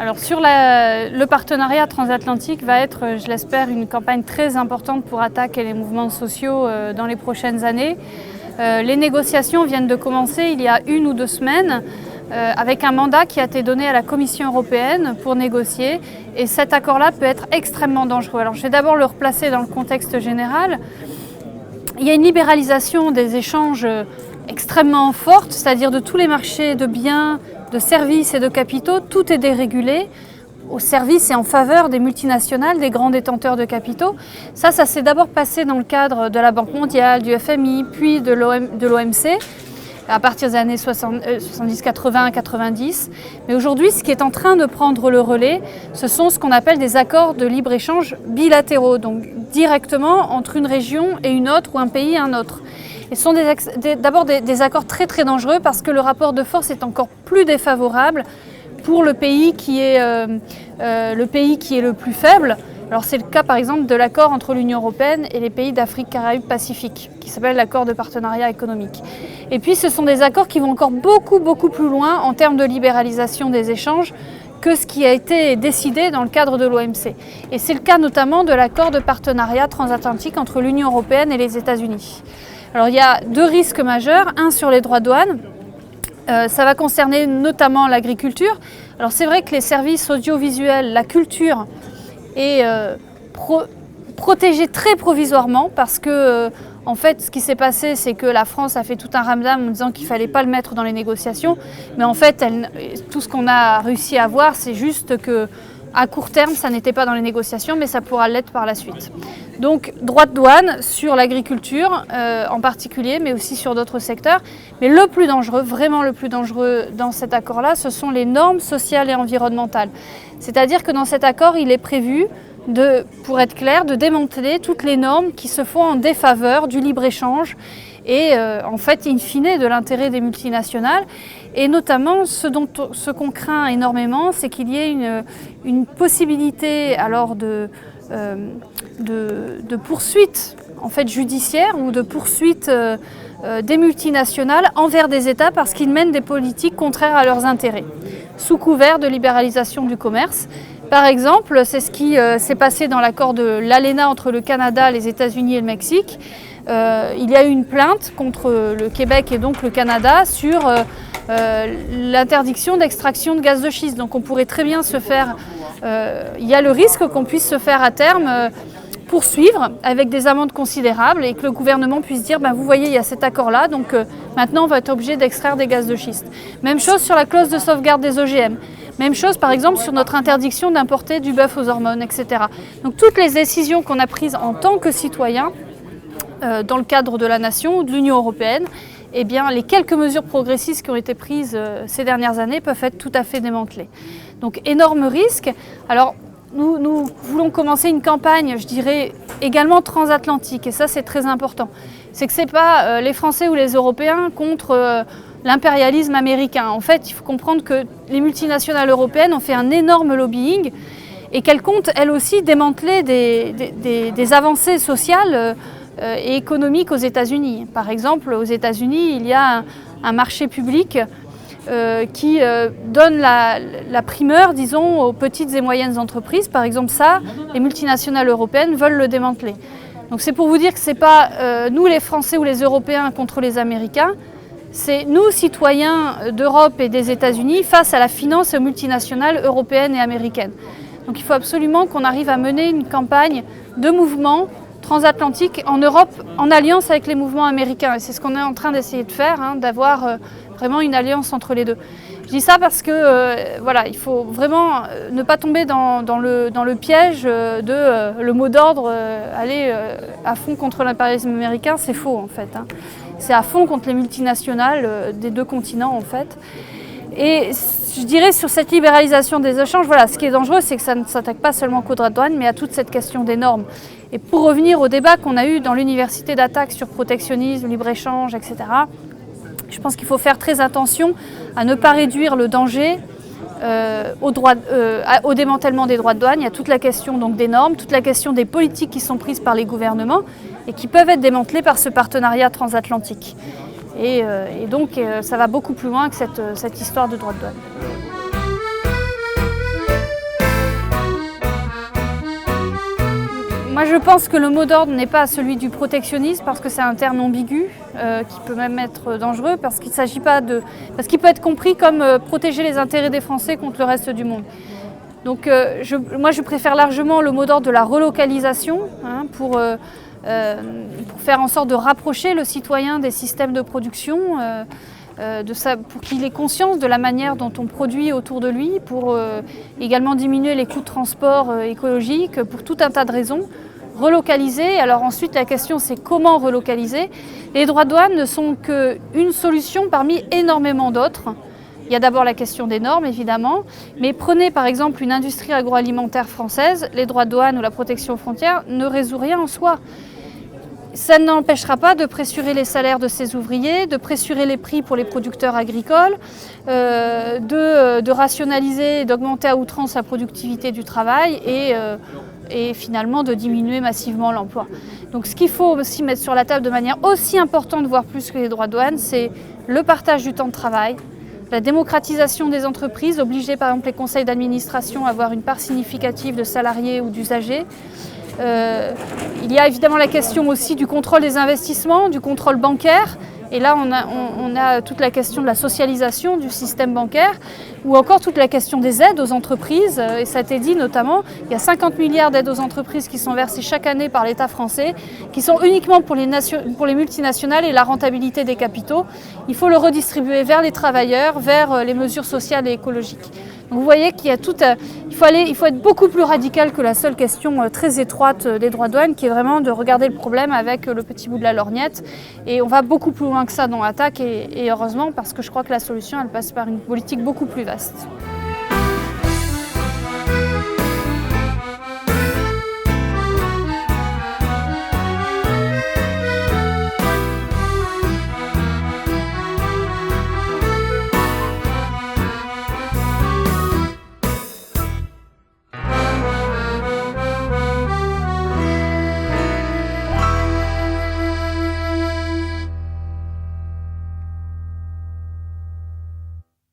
Alors sur le partenariat transatlantique va être, je l'espère, une campagne très importante pour attaquer les mouvements sociaux dans les prochaines années. Les négociations viennent de commencer il y a 1 ou 2 semaines avec un mandat qui a été donné à la Commission européenne pour négocier, et cet accord-là peut être extrêmement dangereux. Alors je vais d'abord le replacer dans le contexte général. Il y a une libéralisation des échanges extrêmement forte, c'est-à-dire de tous les marchés de biens, de services et de capitaux, tout est dérégulé au service et en faveur des multinationales, des grands détenteurs de capitaux. Ça s'est d'abord passé dans le cadre de la Banque mondiale, du FMI, puis de l'OMC, à partir des années 70, 80, 90. Mais aujourd'hui, ce qui est en train de prendre le relais, ce sont ce qu'on appelle des accords de libre-échange bilatéraux, donc directement entre une région et une autre ou un pays et un autre. Et ce sont d'abord des accords très très dangereux parce que le rapport de force est encore plus défavorable pour le pays qui est le plus faible. Alors c'est le cas par exemple de l'accord entre l'Union européenne et les pays d'Afrique, Caraïbes, Pacifique, qui s'appelle l'accord de partenariat économique. Et puis ce sont des accords qui vont encore beaucoup plus loin en termes de libéralisation des échanges que ce qui a été décidé dans le cadre de l'OMC. Et c'est le cas notamment de l'accord de partenariat transatlantique entre l'Union européenne et les États-Unis. Alors il y a 2 risques majeurs, un sur les droits de douane. Ça va concerner notamment l'agriculture. Alors c'est vrai que les services audiovisuels, la culture est protégée très provisoirement parce que en fait ce qui s'est passé c'est que la France a fait tout un ramdam en disant qu'il ne fallait pas le mettre dans les négociations. Mais en fait tout ce qu'on a réussi à voir c'est juste que à court terme, ça n'était pas dans les négociations, mais ça pourra l'être par la suite. Donc, droit de douane sur l'agriculture en particulier, mais aussi sur d'autres secteurs. Mais le plus dangereux, vraiment le plus dangereux dans cet accord-là, ce sont les normes sociales et environnementales. C'est-à-dire que dans cet accord, il est prévu, pour être clair, de démanteler toutes les normes qui se font en défaveur du libre-échange et en fait, in fine, de l'intérêt des multinationales. Et notamment, ce qu'on craint énormément, c'est qu'il y ait une possibilité alors de poursuite en fait, judiciaire ou de poursuite des multinationales envers des États parce qu'ils mènent des politiques contraires à leurs intérêts, sous couvert de libéralisation du commerce. Par exemple, c'est ce qui s'est passé dans l'accord de l'ALENA entre le Canada, les États-Unis et le Mexique. Il y a eu une plainte contre le Québec et donc le Canada sur l'interdiction d'extraction de gaz de schiste. Donc on pourrait très bien se faire, il y a le risque qu'on puisse se faire à terme poursuivre avec des amendes considérables et que le gouvernement puisse dire vous voyez il y a cet accord-là, donc maintenant on va être obligé d'extraire des gaz de schiste. Même chose sur la clause de sauvegarde des OGM. Même chose par exemple sur notre interdiction d'importer du bœuf aux hormones, etc. Donc toutes les décisions qu'on a prises en tant que citoyens dans le cadre de la nation ou de l'Union européenne, eh bien, les quelques mesures progressistes qui ont été prises ces dernières années peuvent être tout à fait démantelées. Donc énorme risque. Alors nous voulons commencer une campagne, je dirais, également transatlantique, et ça c'est très important. C'est que ce n'est pas les Français ou les Européens contre l'impérialisme américain. En fait, il faut comprendre que les multinationales européennes ont fait un énorme lobbying et qu'elles comptent, elles aussi, démanteler des avancées sociales et économiques aux États-Unis. Par exemple, aux États-Unis, il y a un marché public qui donne la primeur, disons, aux petites et moyennes entreprises. Par exemple, ça, les multinationales européennes veulent le démanteler. Donc c'est pour vous dire que ce n'est pas nous les Français ou les Européens contre les Américains, c'est nous, citoyens d'Europe et des États-Unis, face à la finance multinationale européenne et américaine. Donc il faut absolument qu'on arrive à mener une campagne de mouvement transatlantique en Europe en alliance avec les mouvements américains. Et c'est ce qu'on est en train d'essayer de faire, d'avoir vraiment une alliance entre les deux. Je dis ça parce que voilà, il faut vraiment ne pas tomber dans le piège de le mot d'ordre aller à fond contre l'impérialisme américain. C'est faux en fait. C'est à fond contre les multinationales des 2 continents en fait. Et je dirais sur cette libéralisation des échanges, voilà, ce qui est dangereux, c'est que ça ne s'attaque pas seulement qu'aux droits de douane, mais à toute cette question des normes. Et pour revenir au débat qu'on a eu dans l'université d'attaque sur protectionnisme, libre-échange, etc., je pense qu'il faut faire très attention à ne pas réduire le danger au démantèlement des droits de douane. Il y a toute la question donc, des normes, toute la question des politiques qui sont prises par les gouvernements et qui peuvent être démantelées par ce partenariat transatlantique. Et donc ça va beaucoup plus loin que cette histoire de droits de douane. Moi je pense que le mot d'ordre n'est pas celui du protectionnisme parce que c'est un terme ambigu qui peut même être dangereux parce qu'il s'agit pas de... parce qu'il peut être compris comme protéger les intérêts des Français contre le reste du monde. Donc moi je préfère largement le mot d'ordre de la relocalisation pour faire en sorte de rapprocher le citoyen des systèmes de production, pour qu'il ait conscience de la manière dont on produit autour de lui, pour également diminuer les coûts de transport écologiques, pour tout un tas de raisons. Relocaliser, alors ensuite la question c'est comment relocaliser. Les droits de douane ne sont qu'une solution parmi énormément d'autres. Il y a d'abord la question des normes évidemment, mais prenez par exemple une industrie agroalimentaire française, les droits de douane ou la protection aux frontières ne résout rien en soi. Ça n'empêchera pas de pressurer les salaires de ses ouvriers, de pressurer les prix pour les producteurs agricoles, de rationaliser et d'augmenter à outrance la productivité du travail et finalement de diminuer massivement l'emploi. Donc ce qu'il faut aussi mettre sur la table de manière aussi importante, voire plus que les droits de douane, c'est le partage du temps de travail, la démocratisation des entreprises, obliger par exemple les conseils d'administration à avoir une part significative de salariés ou d'usagers. Il y a évidemment la question aussi du contrôle des investissements, du contrôle bancaire. Et là, on a toute la question de la socialisation du système bancaire ou encore toute la question des aides aux entreprises. Et ça a été dit notamment, il y a 50 milliards d'aides aux entreprises qui sont versées chaque année par l'État français, qui sont uniquement pour les multinationales et la rentabilité des capitaux. Il faut le redistribuer vers les travailleurs, vers les mesures sociales et écologiques. Donc vous voyez qu'il y a il faut être beaucoup plus radical que la seule question très étroite des droits de douane, qui est vraiment de regarder le problème avec le petit bout de la lorgnette. Et on va beaucoup plus loin que ça dans l'attaque et heureusement, parce que je crois que la solution elle passe par une politique beaucoup plus vaste.